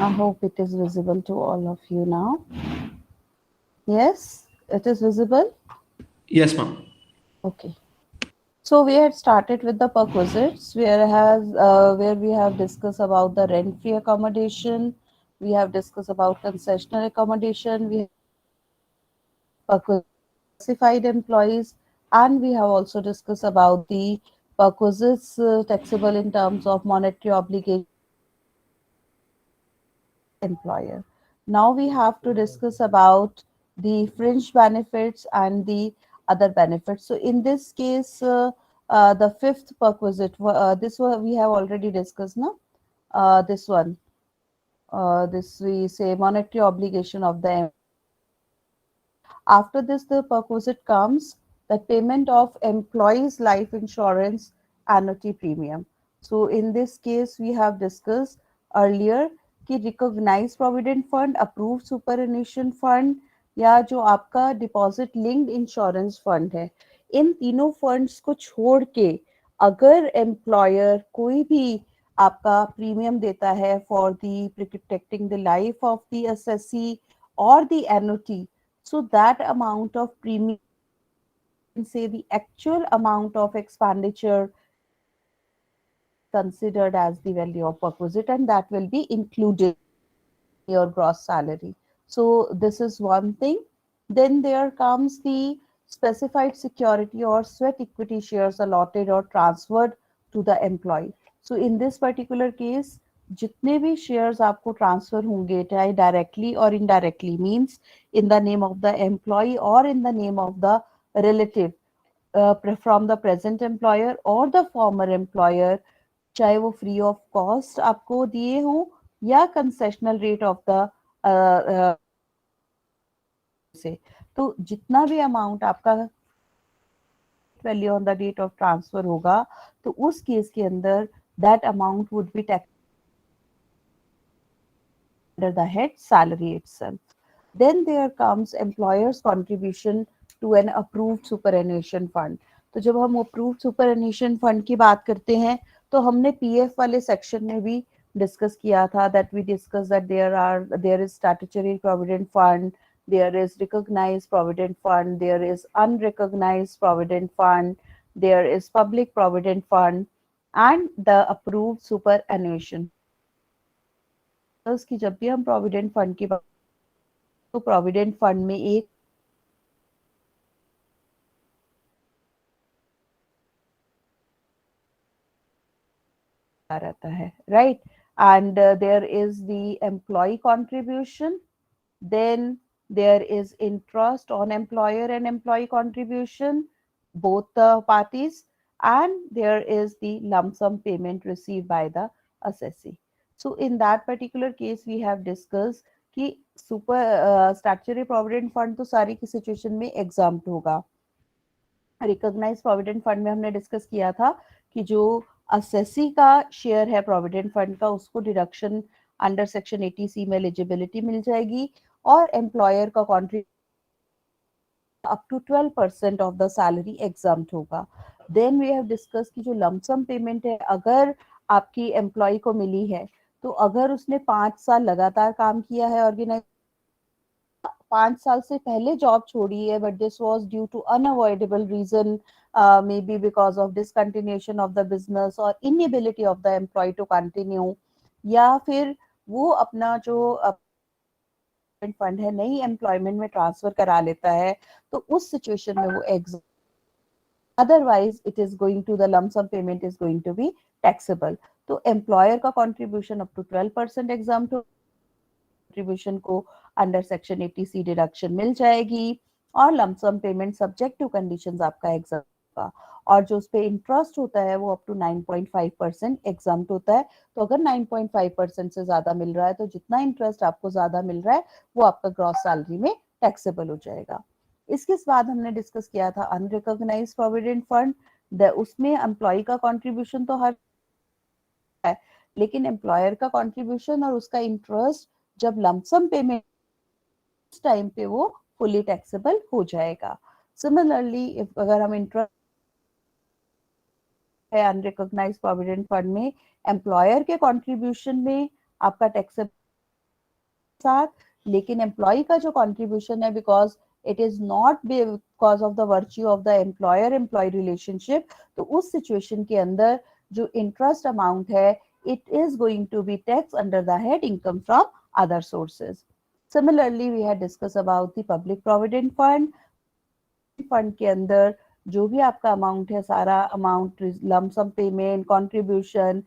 I hope it is visible to all of you now. Yes, it is visible. Yes, ma'am. Okay. So we had started with the perquisites, where we have discussed about the rent-free accommodation. We have discussed about concessional accommodation. We have perquisites classified employees, and we have also discussed about the perquisites taxable in terms of monetary obligation employer. Now we have to discuss about the fringe benefits and the other benefits. So in this case, the fifth perquisite, this one we have already discussed, no? This one, this we say monetary obligation of the. After this, the perquisite comes the payment of employees' life insurance annuity premium. So in this case, we have discussed earlier कि recognized provident fund, approved superannuation fund या जो आपका deposit linked insurance fund है, इन तीनों funds को छोड़ के अगर एम्प्लॉयर कोई भी आपका प्रीमियम देता है for the protecting the life of the assessee or the annuity, so that amount of premium, say the actual amount of expenditure considered as the value of perquisite, and that will be included in your gross salary. So this is one thing. Then there comes the specified security or sweat equity shares allotted or transferred to the employee. So in this particular case, जितने भी shares आपको transfer होंगे चाहे directly और indirectly means in the name of the employ और in the name of the relative from the present employer और the former employer, चाहे वो फ्री ऑफ कॉस्ट आपको दिए हों या कंसेशनल रेट ऑफ द से, तो जितना भी अमाउंट आपका value on the date of transfer होगा, तो उस केस के अंदर that amount would be tax under the head salary itself. Then there comes employer's contribution to an approved superannuation fund. तो जब हम approved superannuation fund की बात करते हैं, तो हमने पीएफ वाले सेक्शन में भी डिस्कस किया था that we discussed that there is statutory provident fund, there is recognized provident fund, there is unrecognized provident fund, there is public provident fund, and the approved superannuation. कि जब भी हम provident fund की बात, तो provident fund में एक रहता है, right, and there is the employee contribution, then there is interest on employer and employee contribution, both the parties, and there is the lump sum payment received by the assessee. So in that particular case we have discussed कि super statutory provident fund तो सारी की situation में exempt होगा. Recognise provident fund में हमने discuss किया था कि जो असेसी का शेयर है प्रोविडेंट फंड का, उसको डिडक्शन अंडर सेक्शन 80C में एलिजिबिलिटी मिल जाएगी और एम्प्लॉयर का contribution up to 12% of the salary exempt होगा. देन वी हैव डिस्कस की जो लमसम पेमेंट है अगर आपकी एम्प्लॉय को मिली है, तो अगर उसने 5 साल लगातार काम किया है ऑर्गेनाइज 5 साल से पहले जॉब छोड़ी है but this was due to unavoidable reason, may be because of discontinuation of the business और inability of the employ to continue, या फिर वो अपना जो फंड है नई एम्प्लॉयमेंट में ट्रांसफर करा लेता है, तो उस सिचुएशन में वो exempt, otherwise it is going to the lump sum payment is going to be taxable. तो एम्प्लॉयर का contribution up to 12% exempt contribution को अंडर सेक्शन 80C डिडक्शन मिल जाएगी और lump sum payment subject to conditions आपका एग्जाम का, और जो उस पे इंटरेस्ट होता है वो अप टू 9.5% एग्जाम होता है. तो अगर 9.5% से ज्यादा मिल रहा है तो जितना इंटरेस्ट आपको ज्यादा मिल रहा है वो आपका ग्रॉस सैलरी में टैक्सेबल हो जाएगा. इसके बाद हमने डिस्कस किया था अनरिकॉग्नाइज्ड प्रोविडेंट फंड. उसमें एम्प्लॉय का कंट्रीब्यूशन तो हर है, लेकिन एम्प्लॉयर का कंट्रीब्यूशन और उसका इंटरेस्ट जब लमसम पेमेंट टाइम पे वो फुली टैक्सेबल हो जाएगा. सिमिलरली अगर हम इंटरेस्ट है अनरिकॉग्नाइज्ड प्रोविडेंट फंड में, एम्प्लॉयर के कंट्रीब्यूशन में आपका टैक्सेबल साथ, लेकिन एम्प्लॉय का जो कंट्रीब्यूशन है, because it is not because of the virtue of the employer employee relationship, तो उस सिचुएशन के अंदर जो इंटरेस्ट अमाउंट है, it is going to be taxed under the head income from other sources. Similarly, we had discussed about the public provident fund. Fund के अंदर जो भी आपका अमाउंट है, सारा amount, lump sum payment, contribution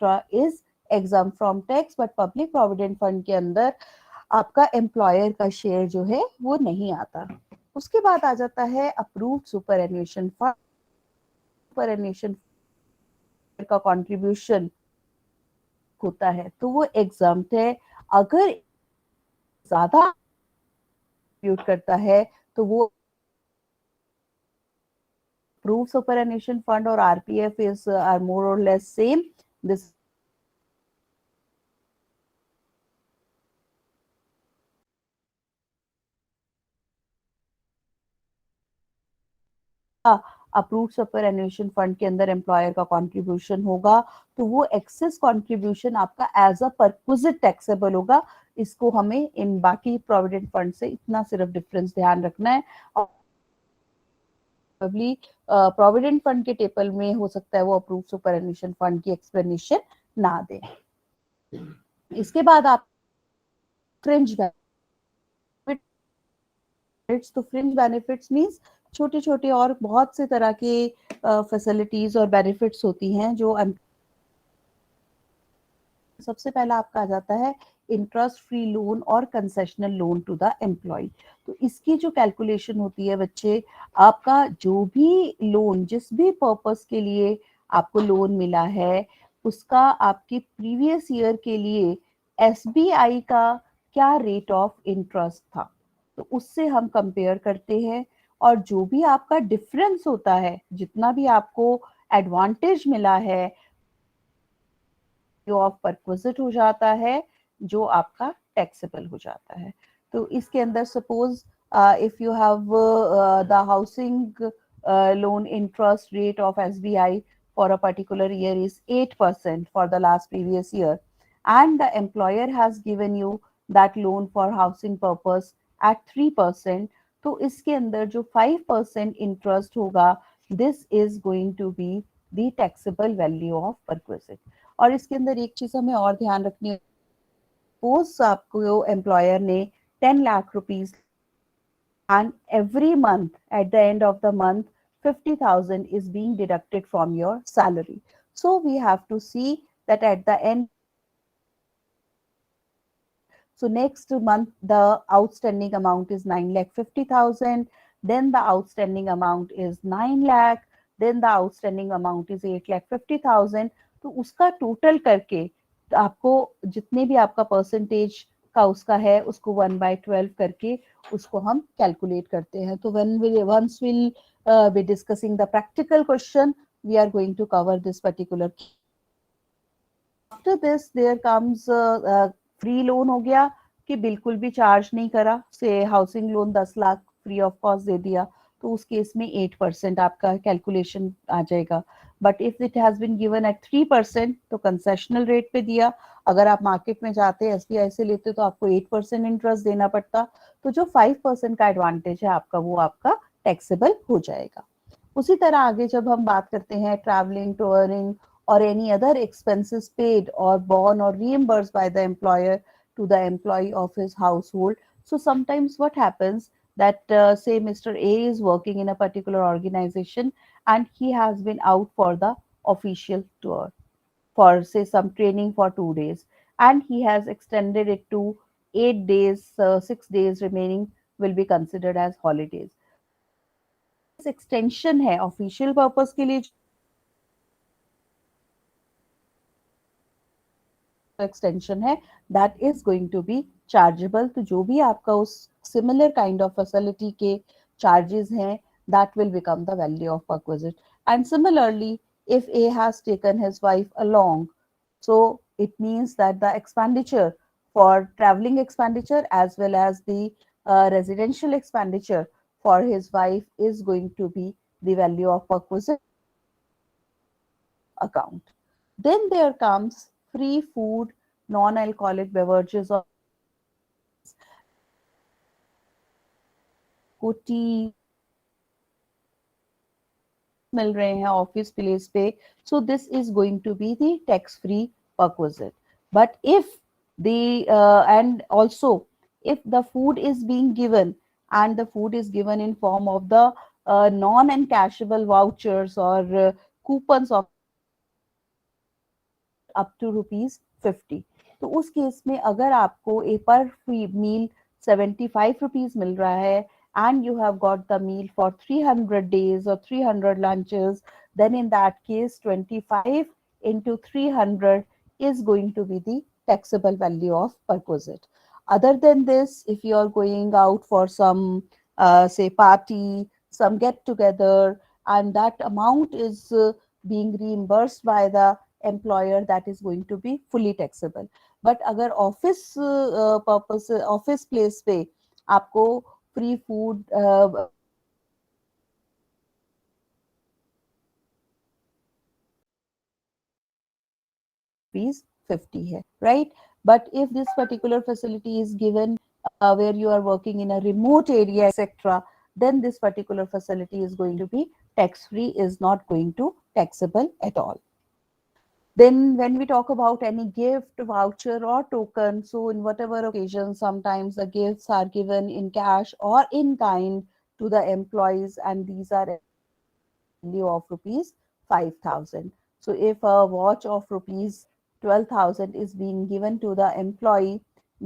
is exam from tax, but public provident fund के अंदर आपका एम्प्लॉयर का शेयर जो है वो नहीं आता। उसके बाद आ जाता है approved superannuation fund. Super एन्युएशन का कंट्रीब्यूशन होता है तो वो एग्जाम्प्ट है। अगर ज्यादा कंट्रीब्यूट करता है तो वो अप्रूव्ड सुपर एन्युएशन फंड और आरपीएफ इज आर मोर और less same. This approved superannuation fund के अंदर एम्प्लॉयर का कंट्रीब्यूशन होगा तो वो एक्सेस कंट्रीब्यूशन आपका एज अ परक्विजिट टैक्सेबल होगा। इसको हमें इन बाकी प्रोविडेंट फंड से इतना सिर्फ डिफरेंस ध्यान रखना है। और प्रोविडेंट फंड के टेबल में हो सकता है वो अप्रूव्ड सुपर एन्युएशन फंड की एक्सप्लेनेशन ना दे। इसके बाद आप फ्रिंज बेनिफिट्स, तो फ्रिंज बेनिफिट्स मींस छोटे छोटे और बहुत से तरह के फैसिलिटीज और बेनिफिट्स होती हैं जो सबसे पहला आपका आ जाता है इंटरेस्ट फ्री लोन और concessional loan to the employee. तो इसकी जो कैलकुलेशन होती है बच्चे, आपका जो भी लोन जिस भी पर्पस के लिए आपको लोन मिला है उसका आपके प्रीवियस ईयर के लिए एसबीआई का क्या रेट ऑफ इंटरेस्ट था, तो उससे हम कंपेयर करते हैं। और जो भी आपका डिफरेंस होता है, जितना भी आपको एडवांटेज मिला है, जो ऑफ परक्विजिट हो जाता है, जो आपका टैक्सेबल हो जाता है। तो इसके अंदर suppose if you have the housing loan interest rate of SBI for a particular year is 8% for the last previous year, and the employer has given you that loan for housing purpose at 3%, तो इसके अंदर जो 5% interest होगा, this is going to be the taxable value of perquisite. और इसके अंदर एक चीज हमें और ध्यान रखनी है, सपोज आपको एम्प्लॉयर ने 10 lakh rupees and every month at the end of the month 50,000 is being deducted from your salary. So we have to see that at the end, so next month the outstanding amount is 9,50,000, then the outstanding amount is 9 lakh, then the outstanding amount is 8,50,000। तो उसका total करके आपको जितने भी आपका percentage का उसका है उसको 1/12 करके उसको हम कैलकुलेट करते हैं। तो once we'll be discussing the practical question, we are going to cover this particular. After this there comes free loan हो गया कि बिल्कुल भी चार्ज नहीं करा, से housing loan 10 lakh free of cost दे दिया, तो उस केस में 8% आपका कैलकुलेशन आ जाएगा। But if it has been given at 3% तो कंसेशनल रेट पे दिया। अगर आप मार्केट में जाते एसबीआई से लेते तो आपको 8% इंटरेस्ट देना पड़ता, तो जो 5% का एडवांटेज है आपका वो आपका टैक्सेबल हो जाएगा। उसी तरह आगे जब हम बात करते हैं travelling, touring or any other expenses paid or borne or reimbursed by the employer to the employee of his household. So sometimes what happens that say Mr. A is working in a particular organization and he has been out for the official tour for say some training for 2 days, and he has extended it to 8 days, 6 days remaining will be considered as holidays. Extension है official purpose के लिए, extension है that is going to be chargeable. तो जो भी आपका उस similar kind of facility के चार्जेस हैं that will become the value of perquisite. And similarly if A has taken his wife along, so it means that the expenditure for traveling expenditure as well as the residential expenditure for his wife is going to be the value of perquisite account. Then there comes free food, non-alcoholic beverages आपको T मिल रहे हैं office place पे, so this is going to be the tax free perquisite. But if the and also if the food is being given and the food is given in form of the non encashable vouchers or coupons of up to ₹50, तो उस case में अगर आपको ए पर मील ₹75 मिल रहा है and you have got the meal for 300 days or 300 lunches, then in that case 25 into 300 is going to be the taxable value of perquisite. Other than this, if you are going out for some say party, some get together, and that amount is being reimbursed by the employer, that is going to be fully taxable. But अगर office purpose office place पे आपको free food rupees 50 है, right? But if this particular facility is given where you are working in a remote area, etc., then this particular facility is going to be tax free, is not going to taxable at all. Then when we talk about any gift, voucher or token, so in whatever occasion, sometimes the gifts are given in cash or in kind to the employees, and these are value of rupees 5,000. So if a watch of rupees 12,000 is being given to the employee,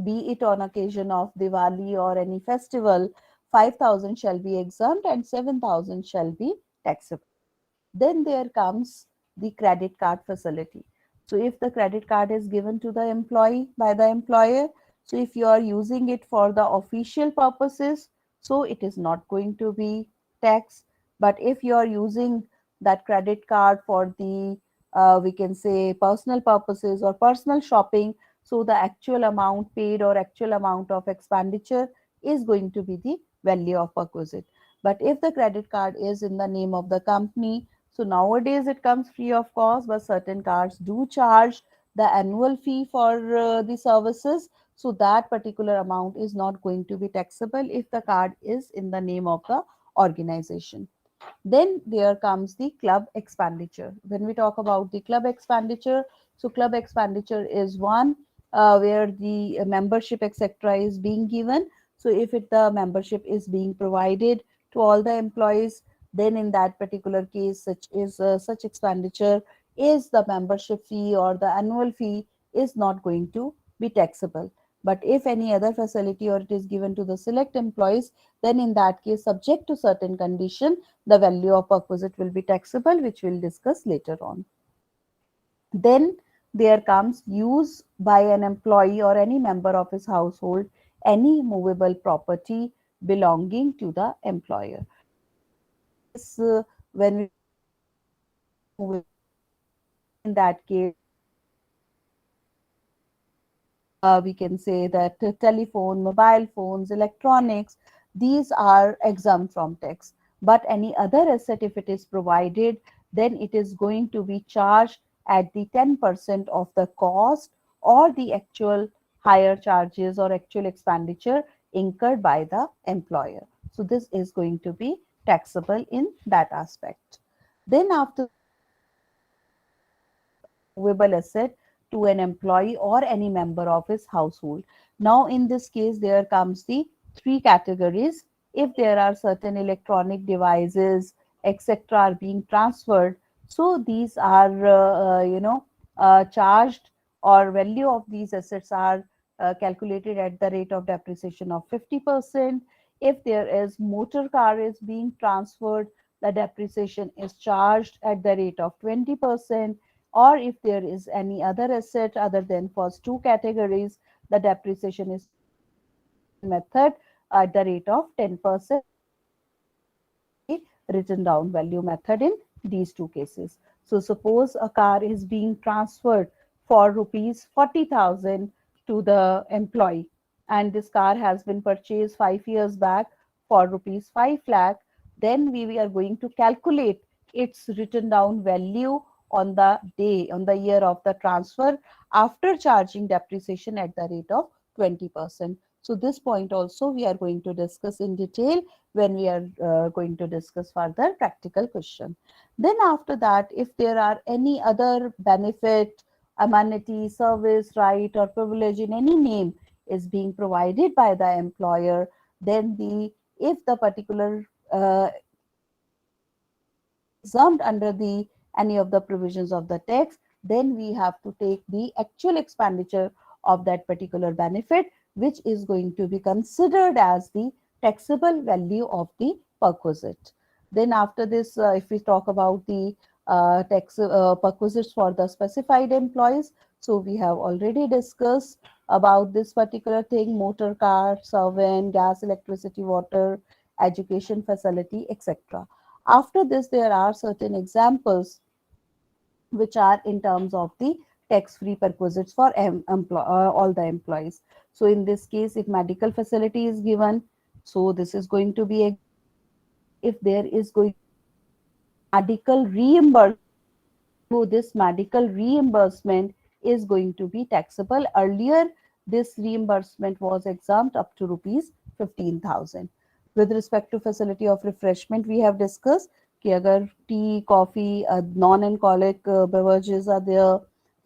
be it on occasion of Diwali or any festival, 5,000 shall be exempt and 7,000 shall be taxable. Then there comes the credit card facility. So if the credit card is given to the employee by the employer, so if you are using it for the official purposes, so it is not going to be taxed. But if you are using that credit card for the we can say personal purposes or personal shopping, so the actual amount paid or actual amount of expenditure is going to be the value of perquisite. But if the credit card is in the name of the company, so nowadays it comes free of cost, but certain cards do charge the annual fee for the services. So that particular amount is not going to be taxable if the card is in the name of the organization. Then there comes the club expenditure. When we talk about the club expenditure, so club expenditure is one where the membership etc. is being given. So if the membership is being provided to all the employees, then in that particular case, such expenditure is the membership fee or the annual fee is not going to be taxable. But if any other facility or it is given to the select employees, then in that case, subject to certain condition, the value of perquisite will be taxable, which we'll discuss later on. Then there comes use by an employee or any member of his household any movable property belonging to the employer. This, when we move in that case, we can say that telephone, mobile phones, electronics, these are exempt from tax. But any other asset, if it is provided, then it is going to be charged at the 10% of the cost or the actual higher charges or actual expenditure incurred by the employer. So this is going to be taxable in that aspect. Then after movable asset to an employee or any member of his household. Now, in this case, there comes the three categories. If there are certain electronic devices, etc., are being transferred, so these are, charged or value of these assets are calculated at the rate of depreciation of 50%. If there is motor car is being transferred, the depreciation is charged at the rate of 20%, or if there is any other asset other than first two categories, the depreciation is method at the rate of 10%, written down value method in these two cases. So suppose a car is being transferred for rupees 40,000 to the employee, and this car has been purchased 5 years back for rupees 5 lakh, then we are going to calculate its written down value on the day, on the year of the transfer, after charging depreciation at the rate of 20%. So this point also we are going to discuss in detail when we are going to discuss further practical question. Then after that, if there are any other benefit, amenity, service, right, or privilege in any name is being provided by the employer, then the if the particular exempt under the any of the provisions of the tax, then we have to take the actual expenditure of that particular benefit, which is going to be considered as the taxable value of the perquisite. Then after this, if we talk about the tax perquisites for the specified employees, so we have already discussed about this particular thing: motor car, servant, gas, electricity, water, education facility, etc. After this, there are certain examples which are in terms of the tax-free perquisites for all the employees. So in this case, if medical facility is given, so this is going to be if there is going medical reimbursement. So this medical reimbursement is going to be taxable. Earlier, this reimbursement was exempt up to rupees 15,000. With respect to facility of refreshment, we have discussed कि अगर tea, coffee, non-alcoholic beverages are there,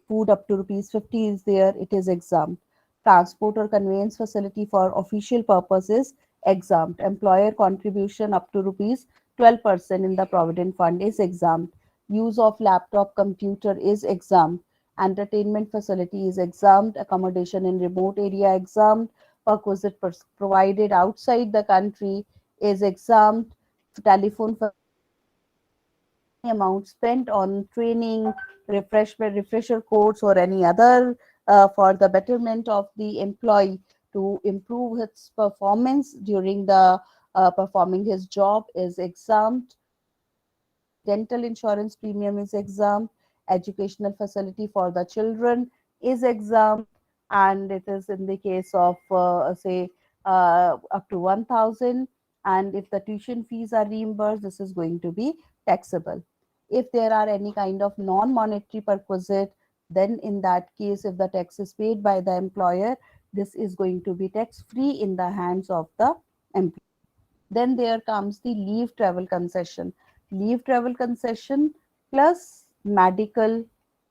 food up to rupees 50 is there, it is exempt. Transport or conveyance facility for official purposes exempt. Employer contribution up to rupees 12% in the provident fund is exempt. Use of laptop computer is exempt. Entertainment facility is exempt. Accommodation in remote area exempt. Perquisite provided outside the country is exempt. Telephone any amount spent on training, refresher course, or any other for the betterment of the employee to improve his performance during the performing his job is exempt. Dental insurance premium is exempt. Educational facility for the children is exempt, and it is in the case of say up to 1,000. And if the tuition fees are reimbursed, this is going to be taxable. If there are any kind of non-monetary perquisite, then in that case, if the tax is paid by the employer, this is going to be tax free in the hands of the employer. Then there comes the leave travel concession. Leave travel concession plus medical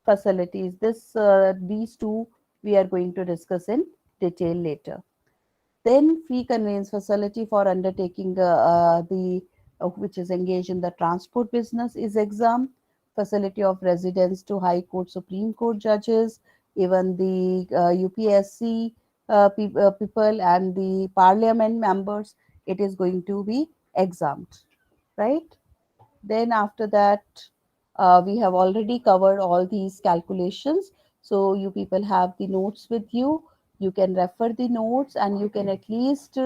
facilities. These two we are going to discuss in detail later. Then free conveyance facility for undertaking the which is engaged in the transport business is exempt. Facility of residence to High Court, Supreme Court judges, even the UPSC people and the Parliament members, it is going to be exempt, right? Then after that, we have already covered all these calculations. So you people have the notes with you. You can refer the notes and you can at least,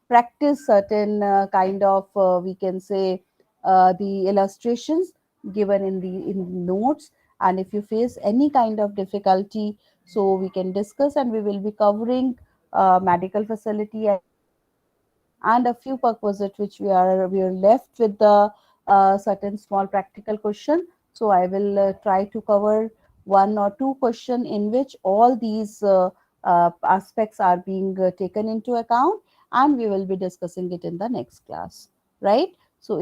practice certain kind of, we can say, the illustrations given in the notes. And if you face any kind of difficulty, so we can discuss, and we will be covering medical facility and a few perquisites which we are left with the certain small practical question. So I will try to cover one or two question in which all these aspects are being taken into account, and we will be discussing it in the next class, right? So